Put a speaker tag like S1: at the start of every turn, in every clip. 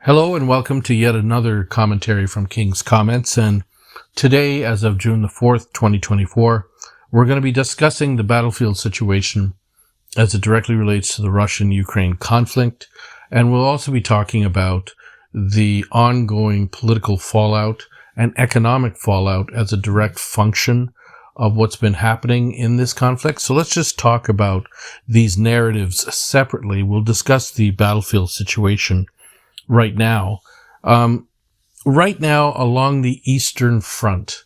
S1: Hello and welcome to yet another commentary from King's Comments. And today, as of June the 4th, 2024, we're going to be discussing the battlefield situation as it directly relates to the Russian-Ukraine conflict. And we'll also be talking about the ongoing political fallout and economic fallout as a direct function of what's been happening in this conflict. So let's just talk about these narratives separately. We'll discuss the battlefield situation right now. Right now, along the Eastern Front,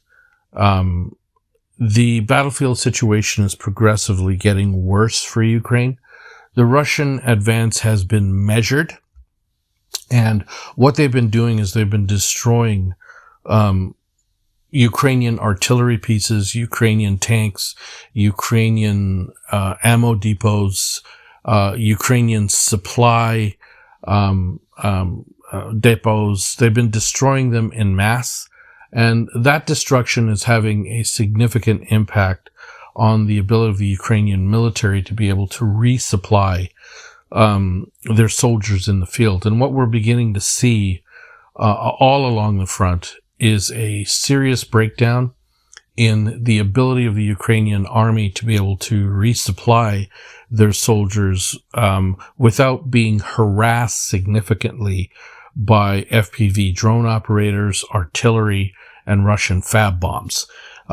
S1: the battlefield situation is progressively getting worse for Ukraine. The Russian advance has been measured, and what they've been doing is they've been destroying Ukrainian artillery pieces, Ukrainian tanks, Ukrainian ammo depots, Ukrainian supply depots. They've been destroying them en masse, and that destruction is having a significant impact on the ability of the Ukrainian military to be able to resupply their soldiers in the field. And what we're beginning to see all along the front is a serious breakdown in the ability of the Ukrainian army to be able to resupply their soldiers without being harassed significantly by FPV drone operators, artillery, and Russian fab bombs.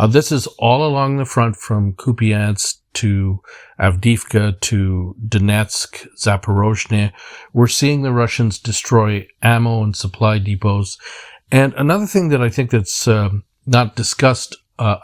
S1: This is all along the front from Kupiansk to Avdiivka to Donetsk, Zaporozhye. We're seeing the Russians destroy ammo and supply depots. And another thing that I think that's not discussed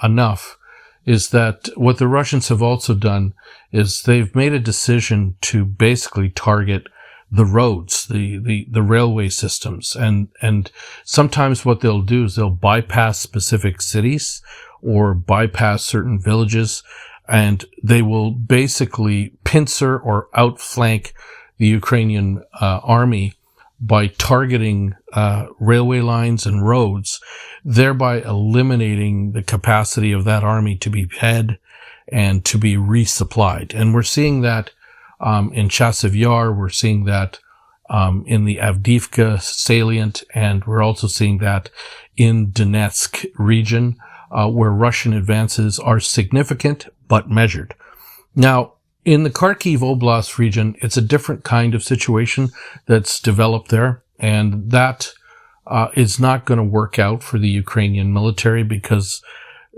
S1: enough is that what the Russians have also done is they've made a decision to basically target the roads, the railway systems. And sometimes what they'll do is they'll bypass specific cities or bypass certain villages, and they will basically pincer or outflank the Ukrainian army by targeting railway lines and roads, thereby eliminating the capacity of that army to be fed and to be resupplied. And we're seeing that in Chasiv Yar, we're seeing that in the Avdiivka salient, and we're also seeing that in Donetsk region, where Russian advances are significant but measured. Now, in the Kharkiv Oblast region, it's a different kind of situation that's developed there, and that is not going to work out for the Ukrainian military because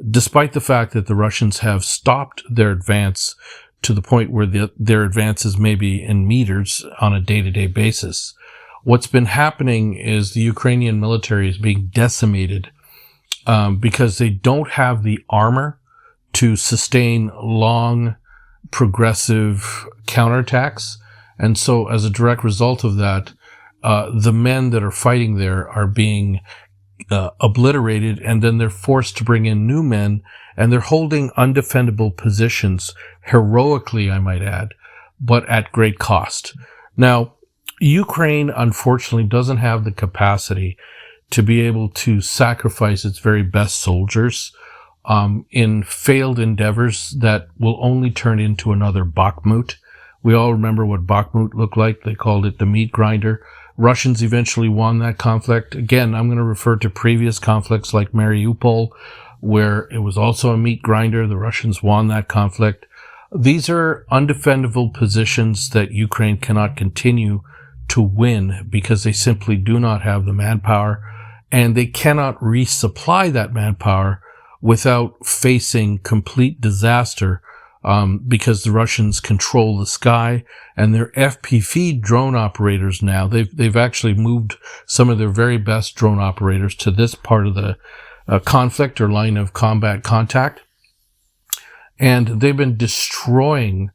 S1: despite the fact that the Russians have stopped their advance to the point where their advances may be in meters on a day-to-day basis, what's been happening is the Ukrainian military is being decimated because they don't have the armor to sustain long progressive counterattacks. And so as a direct result of that, the men that are fighting there are being obliterated, and then they're forced to bring in new men, and they're holding undefendable positions heroically, I might add, but at great cost. Now, Ukraine, unfortunately, doesn't have the capacity to be able to sacrifice its very best soldiers in failed endeavors that will only turn into another Bakhmut. We all remember what Bakhmut looked like. They called it the meat grinder. Russians eventually won that conflict. Again, I'm going to refer to previous conflicts like Mariupol, where it was also a meat grinder. The Russians won that conflict. These are undefendable positions that Ukraine cannot continue to win because they simply do not have the manpower, and they cannot resupply that manpower without facing complete disaster because the Russians control the sky, and their FPV drone operators now, they've actually moved some of their very best drone operators to this part of the conflict or line of combat contact, and they've been destroying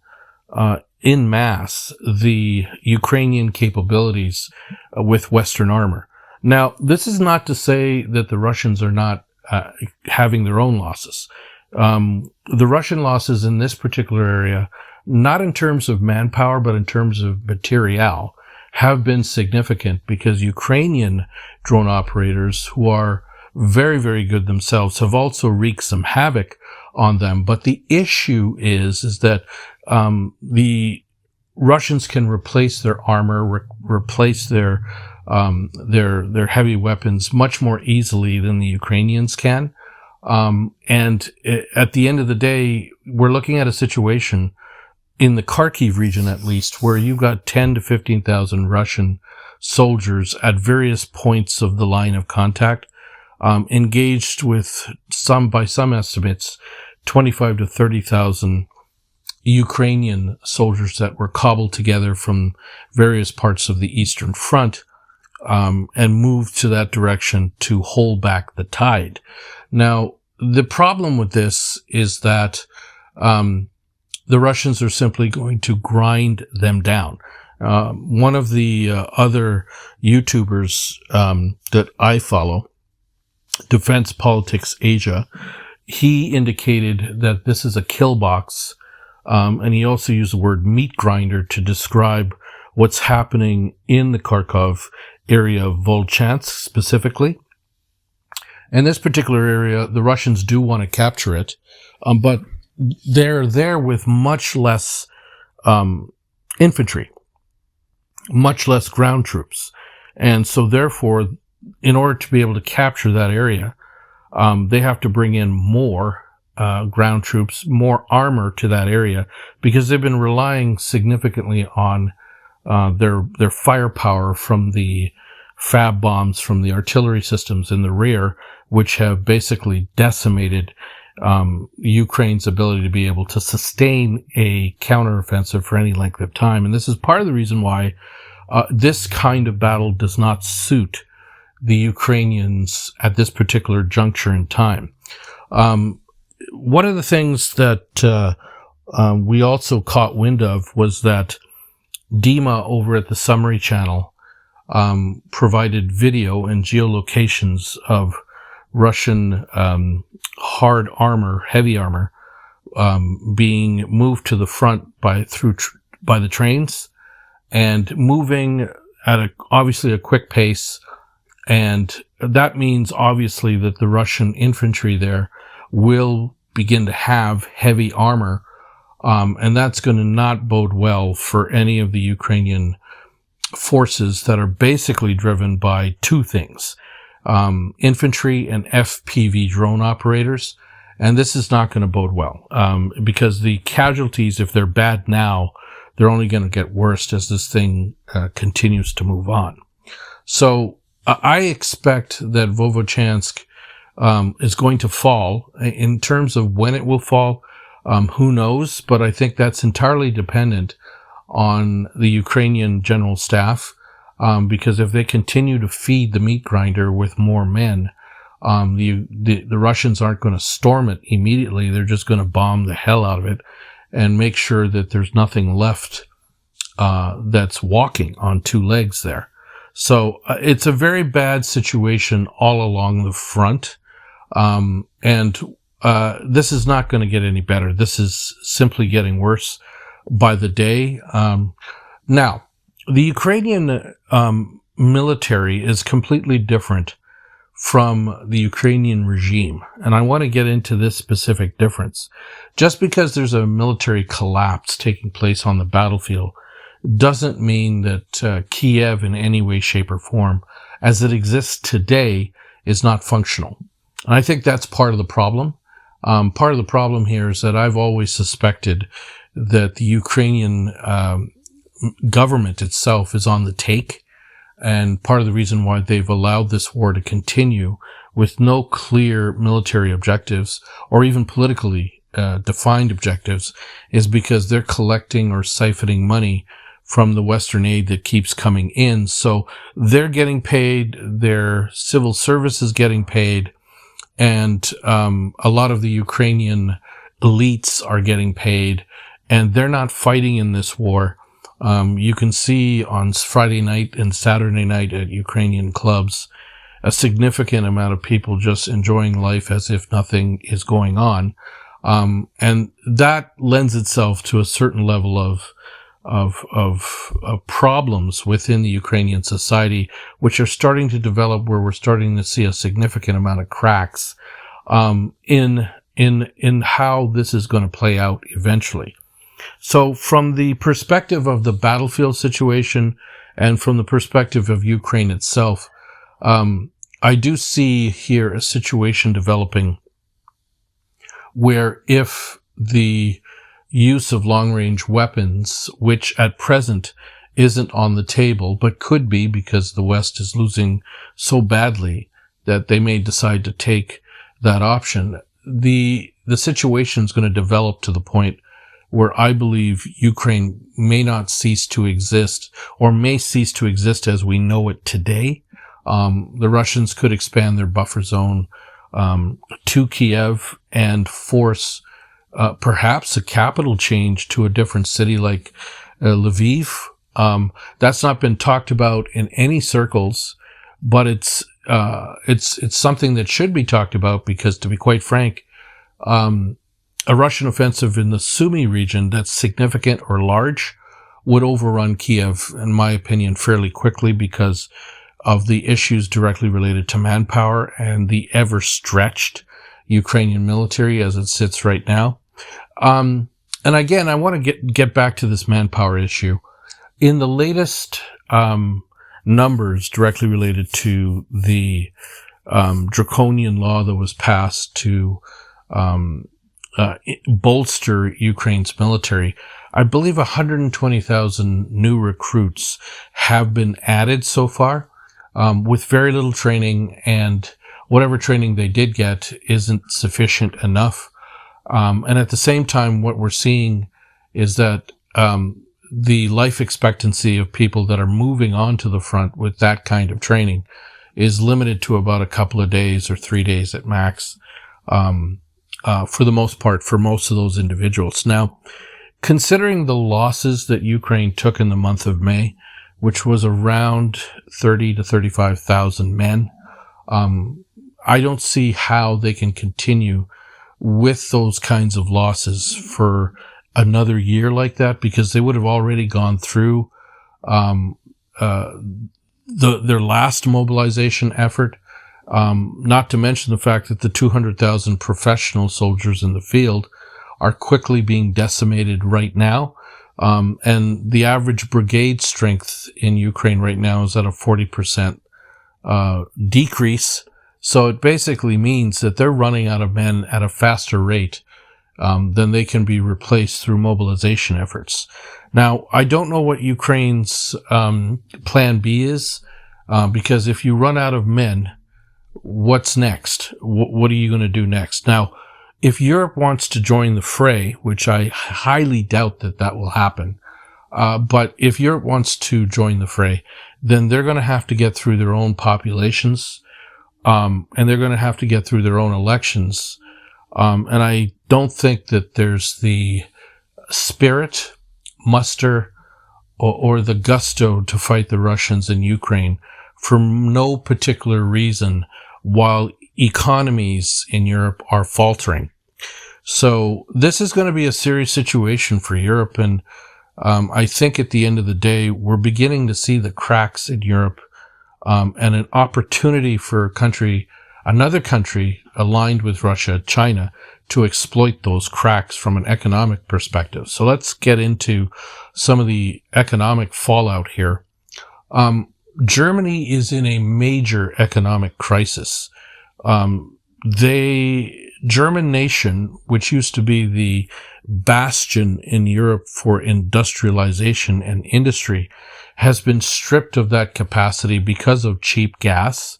S1: en masse the Ukrainian capabilities with Western armor. Now, this is not to say that the Russians are not having their own losses. The Russian losses in this particular area, not in terms of manpower, but in terms of material, have been significant because Ukrainian drone operators, who are very, very good themselves, have also wreaked some havoc on them. But the issue is that the Russians can replace their armor, replace their their heavy weapons much more easily than the Ukrainians can. And at the end of the day, we're looking at a situation in the Kharkiv region, at least, where you've got 10 to 15,000 Russian soldiers at various points of the line of contact, engaged with by some estimates, 25 to 30,000 Ukrainian soldiers that were cobbled together from various parts of the Eastern Front, and moved to that direction to hold back the tide. Now, the problem with this is that the Russians are simply going to grind them down. One of the other YouTubers that I follow, Defense Politics Asia, he indicated that this is a kill box, and he also used the word meat grinder to describe what's happening in the Kharkov area of Volchansk specifically. In this particular area, the Russians do want to capture it, but they're there with much less infantry, much less ground troops. And so therefore, in order to be able to capture that area, they have to bring in more ground troops, more armor to that area, because they've been relying significantly on their firepower from the fab bombs from the artillery systems in the rear, which have basically decimated Ukraine's ability to be able to sustain a counteroffensive for any length of time. And this is part of the reason why this kind of battle does not suit the Ukrainians at this particular juncture in time. One of the things that we also caught wind of was that Dima over at the Summary Channel provided video and geolocations of Russian hard armor, heavy armor, being moved to the front by the trains and moving at obviously a quick pace. And that means obviously that the Russian infantry there will begin to have heavy armor, and that's going to not bode well for any of the Ukrainian forces that are basically driven by two things: infantry and FPV drone operators. And this is not going to bode well, because the casualties, if they're bad now, they're only going to get worse as this thing continues to move on. So I expect that Volchansk is going to fall. In terms of when it will fall, who knows? But I think that's entirely dependent on the Ukrainian general staff, because if they continue to feed the meat grinder with more men, the Russians aren't going to storm it immediately. They're just going to bomb the hell out of it and make sure that there's nothing left that's walking on two legs there. So it's a very bad situation all along the front, and this is not going to get any better. This is simply getting worse by the day. Now, the Ukrainian military is completely different from the Ukrainian regime, and I want to get into this specific difference. Just because there's a military collapse taking place on the battlefield doesn't mean that Kiev in any way, shape, or form, as it exists today, is not functional. And I think that's part of the problem. Part of the problem here is that I've always suspected that the Ukrainian government itself is on the take, and part of the reason why they've allowed this war to continue with no clear military objectives or even politically defined objectives is because they're collecting or siphoning money from the Western aid that keeps coming in. So they're getting paid, their civil service is getting paid, and a lot of the Ukrainian elites are getting paid, and they're not fighting in this war. You can see on Friday night and Saturday night at Ukrainian clubs a significant amount of people just enjoying life as if nothing is going on. And that lends itself to a certain level of problems within the Ukrainian society, which are starting to develop, where we're starting to see a significant amount of cracks in how this is going to play out eventually. So from the perspective of the battlefield situation And from the perspective of Ukraine itself, I do see here a situation developing where if the use of long-range weapons, which at present isn't on the table, but could be because the West is losing so badly that they may decide to take that option, the situation is going to develop to the point where I believe Ukraine may not cease to exist, or may cease to exist as we know it today. The Russians could expand their buffer zone to Kiev and force perhaps a capital change to a different city like Lviv. That's not been talked about in any circles, but it's something that should be talked about because, to be quite frank, a Russian offensive in the Sumy region that's significant or large would overrun Kiev, in my opinion, fairly quickly because of the issues directly related to manpower and the ever-stretched Ukrainian military as it sits right now. And again, I want to get back to this manpower issue. In the latest numbers directly related to the draconian law that was passed to bolster Ukraine's military, I believe 120,000 new recruits have been added so far, with very little training, and whatever training they did get isn't sufficient enough. And at the same time, what we're seeing is that the life expectancy of people that are moving on to the front with that kind of training is limited to about a couple of days or 3 days at max, for the most part, for most of those individuals. Now, considering the losses that Ukraine took in the month of May, which was around 30 to 35,000 men, I don't see how they can continue with those kinds of losses for another year like that, because they would have already gone through their last mobilization effort, not to mention the fact that the 200,000 professional soldiers in the field are quickly being decimated right now. And the average brigade strength in Ukraine right now is at a 40% decrease. So it basically means that they're running out of men at a faster rate than they can be replaced through mobilization efforts. Now, I don't know what Ukraine's plan B is, because if you run out of men, what's next? What are you going to do next? Now, if Europe wants to join the fray, which I highly doubt that will happen, but if Europe wants to join the fray, then they're going to have to get through their own populations, and they're going to have to get through their own elections. And I don't think that there's the spirit, muster, or the gusto to fight the Russians in Ukraine for no particular reason, while economies in Europe are faltering. So this is going to be a serious situation for Europe, and I think at the end of the day, we're beginning to see the cracks in Europe, and an opportunity for another country aligned with Russia, China, to exploit those cracks from an economic perspective. So let's get into some of the economic fallout here. Germany is in a major economic crisis. German nation, which used to be the bastion in Europe for industrialization and industry, has been stripped of that capacity because of cheap gas.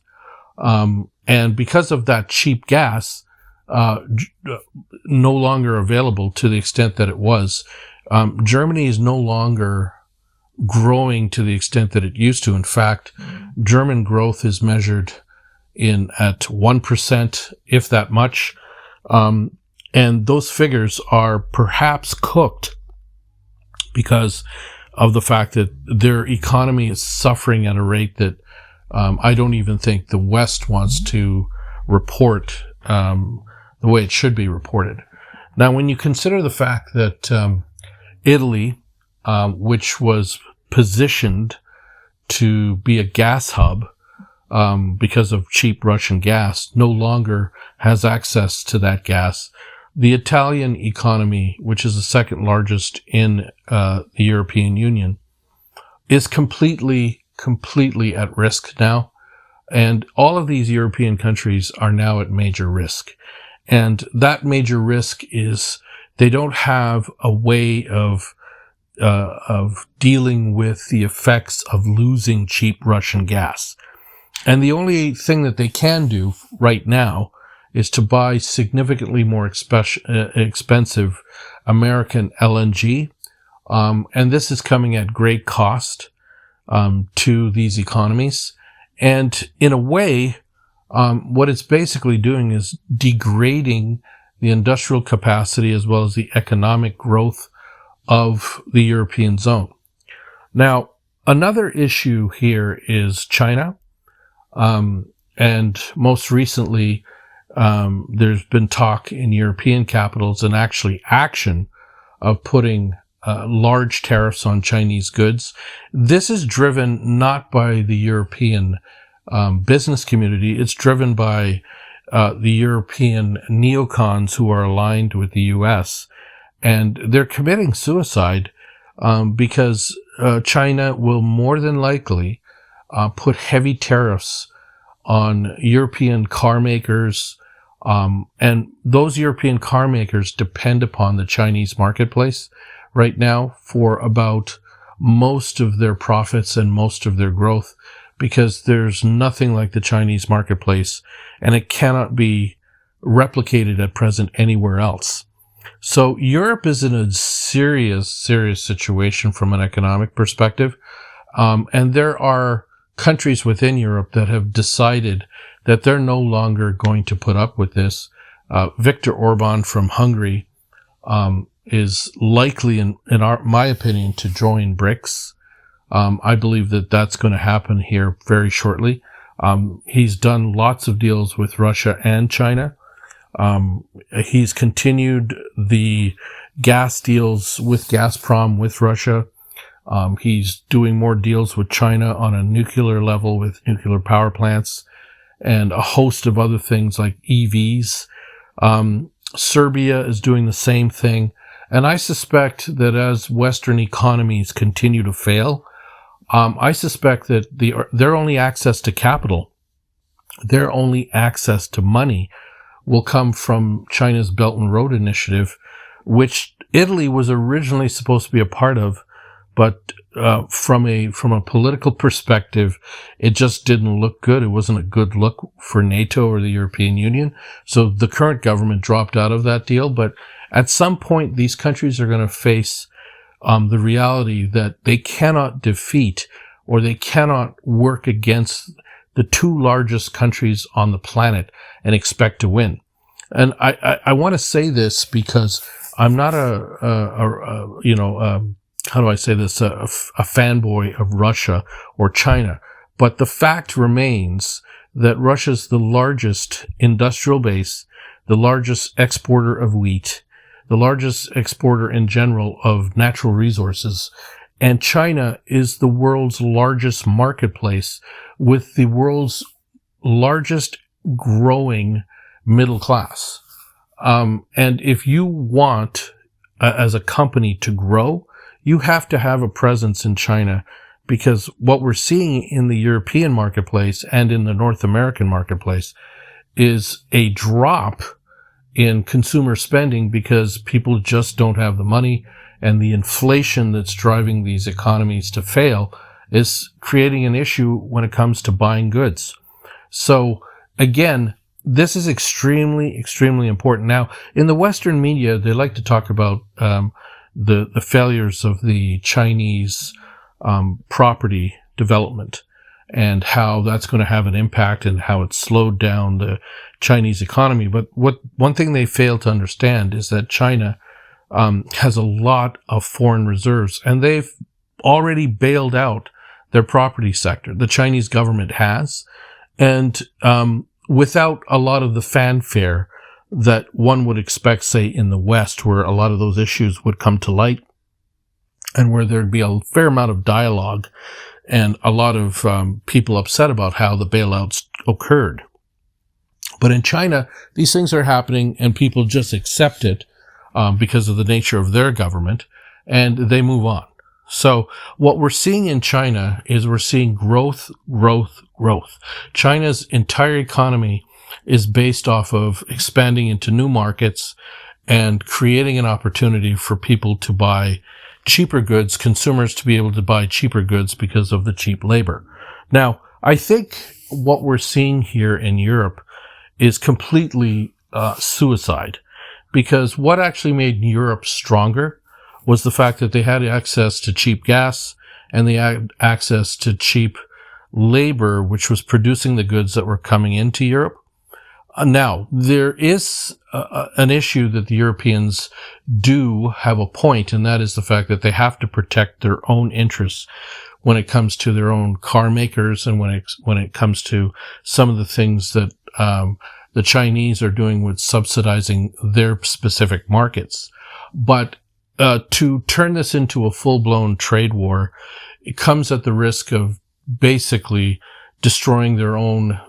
S1: And because of that cheap gas, no longer available to the extent that it was, Germany is no longer growing to the extent that it used to. In fact, German growth is measured at 1%, if that much. And those figures are perhaps cooked because of the fact that their economy is suffering at a rate that I don't even think the West wants to report the way it should be reported. Now, when you consider the fact that Italy, which was positioned to be a gas hub because of cheap Russian gas, no longer has access to that gas. The Italian economy, which is the second largest in the European Union, is completely at risk now. And all of these European countries are now at major risk. And that major risk is they don't have a way of dealing with the effects of losing cheap Russian gas. And the only thing that they can do right now is to buy significantly more expensive American LNG. And this is coming at great cost to these economies. And in a way, what it's basically doing is degrading the industrial capacity as well as the economic growth of the European zone. Now, another issue here is China. And most recently, there's been talk in European capitals and actually action of putting large tariffs on Chinese goods. This is driven not by the European business community. It's driven by the European neocons who are aligned with the U.S. And they're committing suicide because China will more than likely put heavy tariffs on European car makers. And those European car makers depend upon the Chinese marketplace right now for about most of their profits and most of their growth, because there's nothing like the Chinese marketplace and it cannot be replicated at present anywhere else. So Europe is in a serious situation from an economic perspective. And there are countries within Europe that have decided that they're no longer going to put up with this. Viktor Orban from Hungary is likely, in my opinion, to join BRICS. I believe that that's going to happen here very shortly. He's done lots of deals with Russia and China. He's continued the gas deals with Gazprom with Russia. He's doing more deals with China on a nuclear level with nuclear power plants and a host of other things like EVs. Serbia is doing the same thing. And I suspect that as Western economies continue to fail, I suspect that their only access to capital, their only access to money will come from China's Belt and Road Initiative, which Italy was originally supposed to be a part of, but from a political perspective, it just didn't look good. It wasn't a good look for NATO or the European Union. So the current government dropped out of that deal. But at some point, these countries are going to face the reality that they cannot defeat or they cannot work against the two largest countries on the planet and expect to win. And I want to say this because I'm not how do I say this, a fanboy of Russia or China. But the fact remains that Russia's the largest industrial base, the largest exporter of wheat, the largest exporter in general of natural resources. And China is the world's largest marketplace with the world's largest growing middle class. And if you want, as a company, to grow, you have to have a presence in China, because what we're seeing in the European marketplace and in the North American marketplace is a drop in consumer spending because people just don't have the money, and the inflation that's driving these economies to fail is creating an issue when it comes to buying goods. So again, this is extremely important. Now, in the Western media, they like to talk about the failures of the Chinese property development and how that's going to have an impact and how it slowed down the Chinese economy. But one thing they fail to understand is that China has a lot of foreign reserves, and they've already bailed out their property sector. The Chinese government has, and without a lot of the fanfare that one would expect, say, in the West, where a lot of those issues would come to light and where there'd be a fair amount of dialogue and a lot of people upset about how the bailouts occurred. But in China, these things are happening and people just accept it because of the nature of their government, and they move on. So what we're seeing in China is we're seeing growth, growth, growth. China's entire economy is based off of expanding into new markets and creating an opportunity for people to buy cheaper goods, consumers to be able to buy cheaper goods because of the cheap labor. Now, I think what we're seeing here in Europe is completely suicide, because what actually made Europe stronger was the fact that they had access to cheap gas and they had access to cheap labor, which was producing the goods that were coming into Europe. Now, there is an issue that the Europeans do have a point, and that is the fact that they have to protect their own interests when it comes to their own car makers and when it comes to some of the things that the Chinese are doing with subsidizing their specific markets. But to turn this into a full-blown trade war, it comes at the risk of basically destroying their own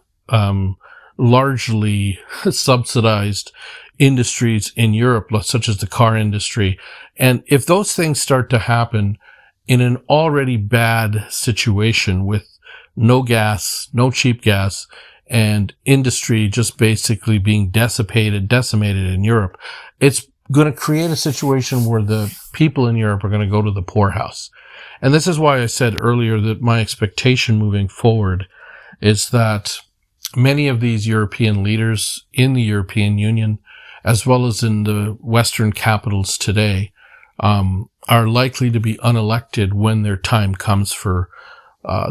S1: largely subsidized industries in Europe, such as the car industry. And if those things start to happen in an already bad situation with no gas, no cheap gas, and industry just basically being decimated in Europe, it's going to create a situation where the people in Europe are going to go to the poorhouse. And this is why I said earlier that my expectation moving forward is that many of these European leaders in the European Union, as well as in the Western capitals today, are likely to be unelected when their time comes for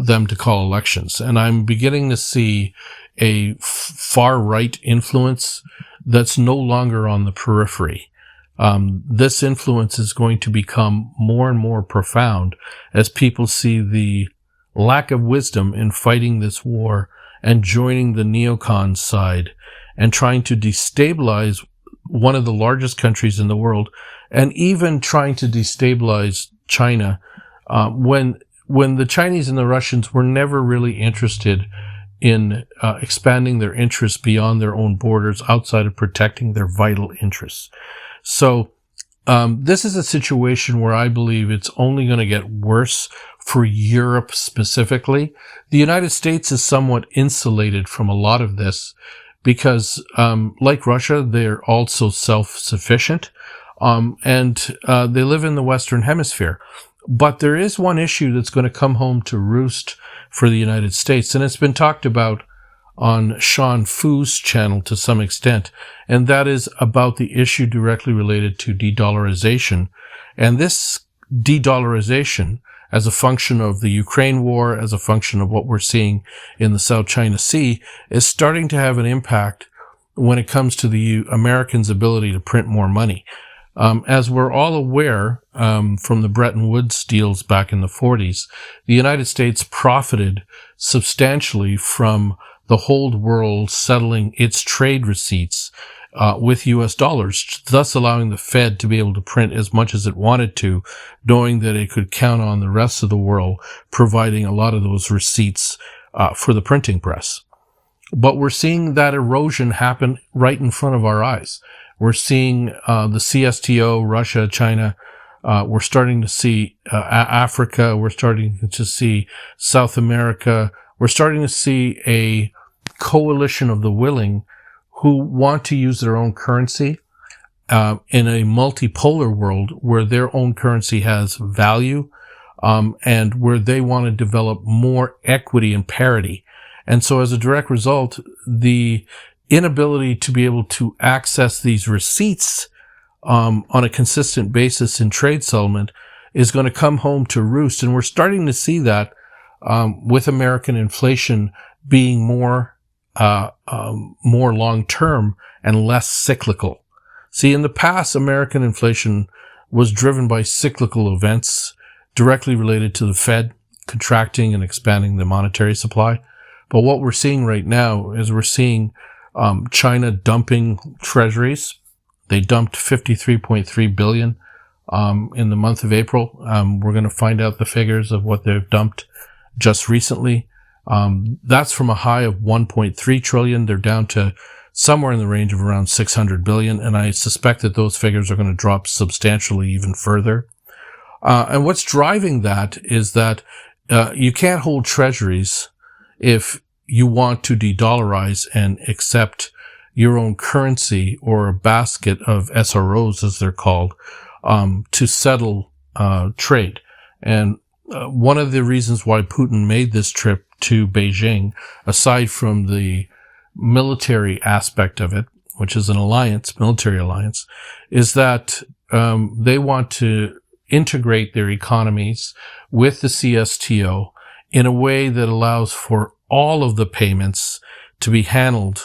S1: them to call elections. And I'm beginning to see a far-right influence that's no longer on the periphery. This influence is going to become more and more profound as people see the lack of wisdom in fighting this war and joining the neocon side and trying to destabilize one of the largest countries in the world, and even trying to destabilize China, when the Chinese and the Russians were never really interested in expanding their interests beyond their own borders outside of protecting their vital interests. So this is a situation where I believe it's only going to get worse for Europe specifically. The United States is somewhat insulated from a lot of this because, like Russia, they're also self-sufficient, and they live in the Western Hemisphere. But there is one issue that's going to come home to roost for the United States, and it's been talked about on Sean Fu's channel to some extent, and that is about the issue directly related to de-dollarization. And this de-dollarization, as a function of the Ukraine war, as a function of what we're seeing in the South China Sea, is starting to have an impact when it comes to the Americans' ability to print more money. As we're all aware, from the Bretton Woods deals back in the 40s, the United States profited substantially from the whole world settling its trade receipts with U.S. dollars, thus allowing the Fed to be able to print as much as it wanted to, knowing that it could count on the rest of the world providing a lot of those receipts for the printing press. But we're seeing that erosion happen right in front of our eyes. We're seeing the CSTO, Russia, China. We're starting to see Africa. We're starting to see South America. We're starting to see a coalition of the willing who want to use their own currency in a multipolar world where their own currency has value, and where they want to develop more equity and parity. And so as a direct result, the inability to be able to access these receipts on a consistent basis in trade settlement is going to come home to roost. And we're starting to see that with American inflation being more long-term and less cyclical. See, in the past, American inflation was driven by cyclical events directly related to the Fed contracting and expanding the monetary supply. But what we're seeing right now is we're seeing China dumping treasuries. They dumped $53.3 billion in the month of April. We're going to find out the figures of what they've dumped just recently. That's from a high of 1.3 trillion. They're down to somewhere in the range of around 600 billion. And I suspect that those figures are going to drop substantially even further. And what's driving that is that you can't hold treasuries if you want to de-dollarize and accept your own currency or a basket of SROs, as they're called, to settle trade. And one of the reasons why Putin made this trip to Beijing, aside from the military aspect of it, which is an alliance, military alliance, is that they want to integrate their economies with the CSTO in a way that allows for all of the payments to be handled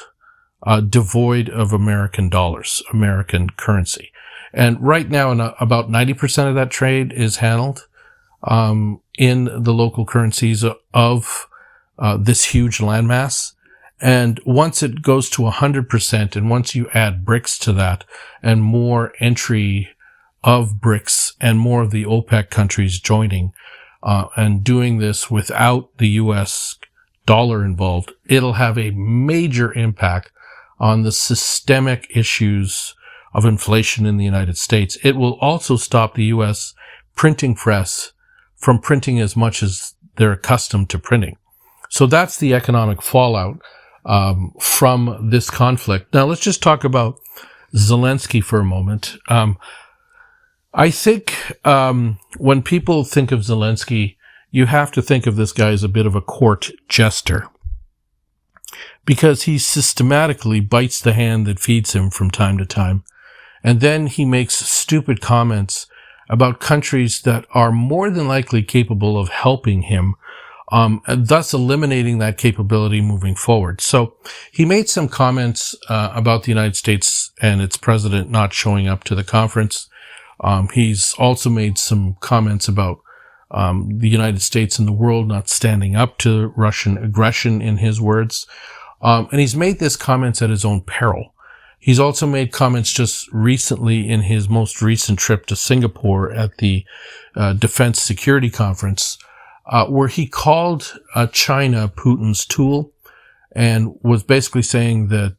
S1: devoid of American dollars, American currency. And right now, about 90% of that trade is handled in the local currencies of this huge landmass. And once it goes to 100%, and once you add BRICS to that, and more entry of BRICS and more of the OPEC countries joining, and doing this without the U.S. dollar involved, it'll have a major impact on the systemic issues of inflation in the United States. It will also stop the U.S. printing press from printing as much as they're accustomed to printing. So that's the economic fallout from this conflict. Now let's just talk about Zelensky for a moment. I think when people think of Zelensky, you have to think of this guy as a bit of a court jester, because he systematically bites the hand that feeds him from time to time. And then he makes stupid comments about countries that are more than likely capable of helping him, thus eliminating that capability moving forward. So he made some comments about the United States and its president not showing up to the conference. He's also made some comments about the United States and the world not standing up to Russian aggression, in his words. And he's made these comments at his own peril. He's also made comments just recently in his most recent trip to Singapore at the Defense Security Conference, where he called China Putin's tool, and was basically saying that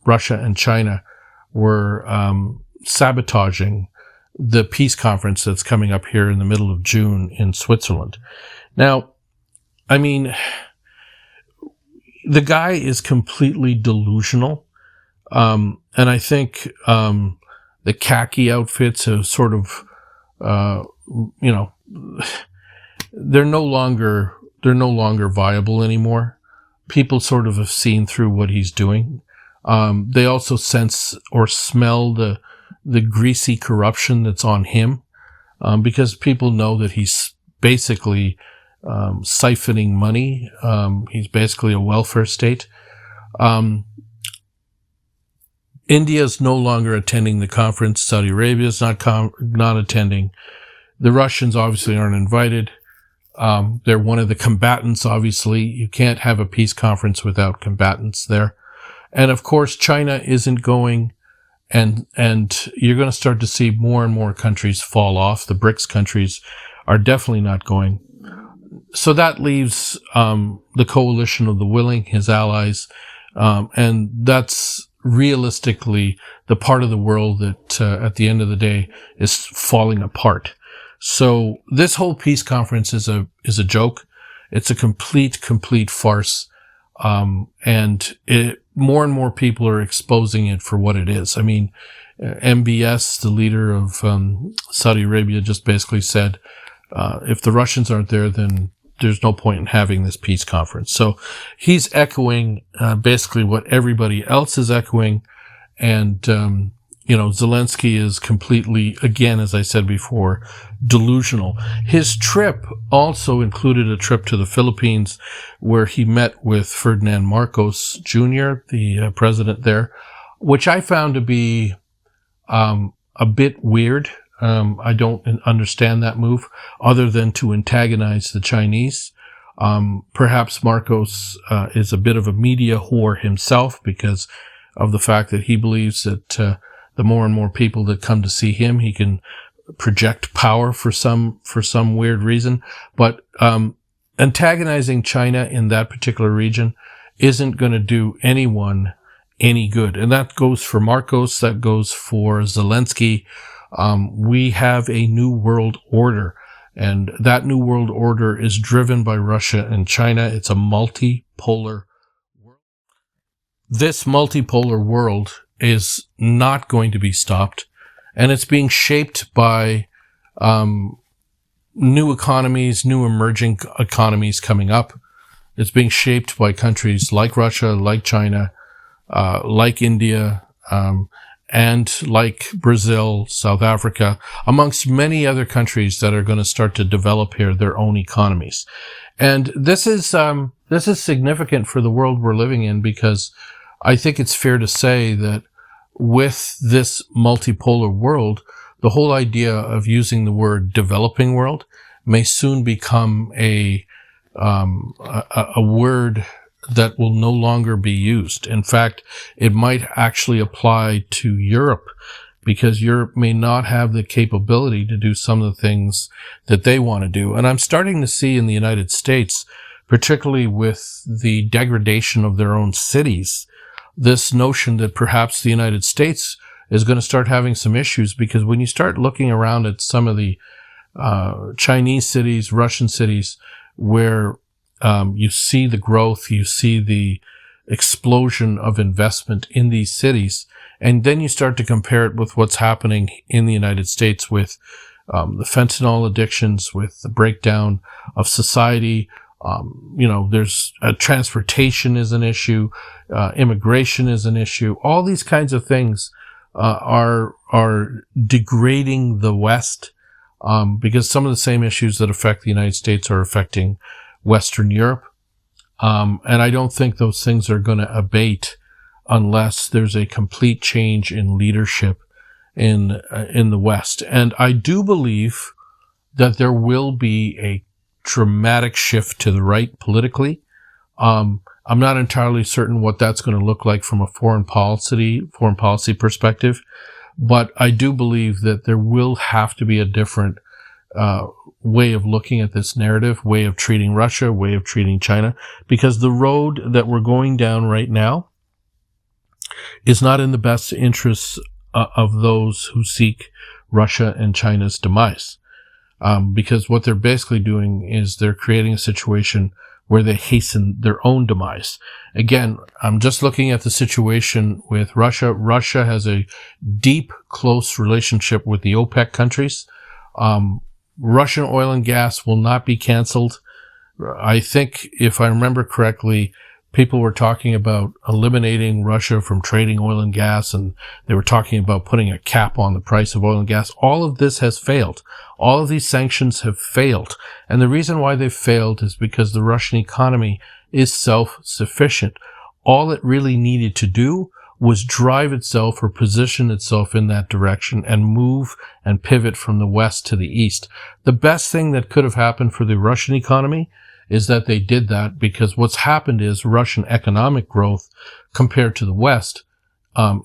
S1: Russia and China were sabotaging the peace conference that's coming up here in the middle of June in Switzerland. Now, I mean, the guy is completely delusional. And I think the khaki outfits have sort of, they're no longer viable anymore. People sort of have seen through what he's doing. They also sense or smell the greasy corruption that's on him, because people know that he's basically siphoning money. He's basically a welfare state. India is no longer attending the conference. Saudi Arabia is not attending. The Russians obviously aren't invited. They're one of the combatants, obviously. You can't have a peace conference without combatants there. And of course, China isn't going, and you're going to start to see more and more countries fall off. The BRICS countries are definitely not going. So that leaves the coalition of the willing, his allies, and that's realistically the part of the world that at the end of the day is falling apart. So this whole peace conference is a joke. It's a complete farce. And more and more people are exposing it for what it is. I mean, MBS, the leader of Saudi Arabia, just basically said, if the Russians aren't there, then there's no point in having this peace conference. So he's echoing basically what everybody else is echoing. And, Zelensky is completely, again, as I said before, delusional. His trip also included a trip to the Philippines, where he met with Ferdinand Marcos Jr., the president there, which I found to be a bit weird. I don't understand that move, other than to antagonize the Chinese. Perhaps Marcos is a bit of a media whore himself, because of the fact that he believes that the more and more people that come to see him, he can project power for some weird reason. But antagonizing China in that particular region isn't going to do anyone any good. And that goes for Marcos, that goes for Zelensky. We have a new world order, and that new world order is driven by Russia and China. It's a multipolar world. This multipolar world is not going to be stopped, and it's being shaped by new economies, new emerging economies coming up. It's being shaped by countries like Russia, like China, like India, and like Brazil, South Africa, amongst many other countries that are going to start to develop here their own economies. And this is significant for the world we're living in, because I think it's fair to say that with this multipolar world, the whole idea of using the word developing world may soon become a word that will no longer be used. In fact, it might actually apply to Europe, because Europe may not have the capability to do some of the things that they want to do. And I'm starting to see in the United States, particularly with the degradation of their own cities, this notion that perhaps the United States is going to start having some issues, because when you start looking around at some of the Chinese cities, Russian cities, where you see the growth, you see the explosion of investment in these cities, and then you start to compare it with what's happening in the United States with the fentanyl addictions, with the breakdown of society. There's transportation is an issue, immigration is an issue. All these kinds of things are degrading the West, because some of the same issues that affect the United States are affecting Western Europe. And I don't think those things are going to abate unless there's a complete change in leadership in the West. And I do believe that there will be a dramatic shift to the right politically. I'm not entirely certain what that's going to look like from a foreign policy perspective, but I do believe that there will have to be a different way of looking at this narrative, way of treating Russia, way of treating China, because the road that we're going down right now is not in the best interests of those who seek Russia and China's demise. Because what they're basically doing is they're creating a situation where they hasten their own demise. Again, I'm just looking at the situation with Russia. Russia has a deep, close relationship with the OPEC countries. Russian oil and gas will not be canceled. I think, if I remember correctly, people were talking about eliminating Russia from trading oil and gas, and they were talking about putting a cap on the price of oil and gas. All of this has failed. All of these sanctions have failed. And the reason why they've failed is because the Russian economy is self-sufficient. All it really needed to do was drive itself or position itself in that direction and move and pivot from the west to the east. The best thing that could have happened for the Russian economy is that they did that, because what's happened is Russian economic growth compared to the West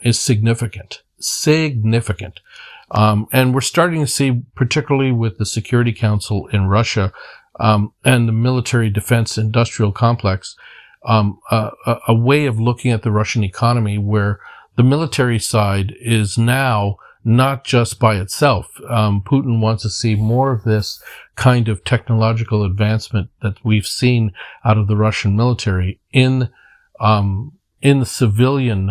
S1: is significant. And we're starting to see, particularly with the Security Council in Russia and the military defense industrial complex, a way of looking at the Russian economy where the military side is now not just by itself. Putin wants to see more of this kind of technological advancement that we've seen out of the Russian military in the civilian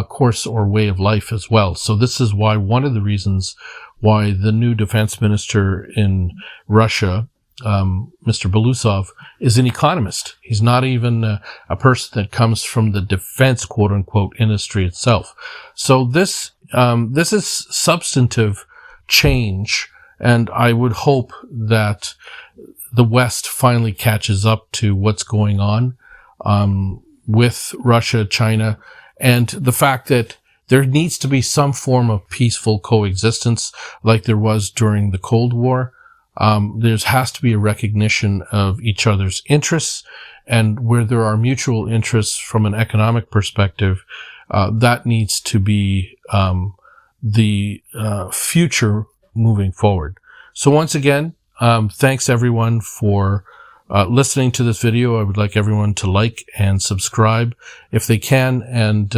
S1: course or way of life as well. So this is why one of the reasons why the new defense minister in Russia, Mr. Belousov, is an economist. He's not even a person that comes from the defense, quote unquote, industry itself. So this is substantive change, and I would hope that the West finally catches up to what's going on with Russia, China, and the fact that there needs to be some form of peaceful coexistence like there was during the Cold War. There has to be a recognition of each other's interests, and where there are mutual interests from an economic perspective, that needs to be the future moving forward. So once again, thanks everyone for listening to this video. I would like everyone to like and subscribe if they can, and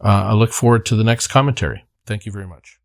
S1: I look forward to the next commentary. Thank you very much.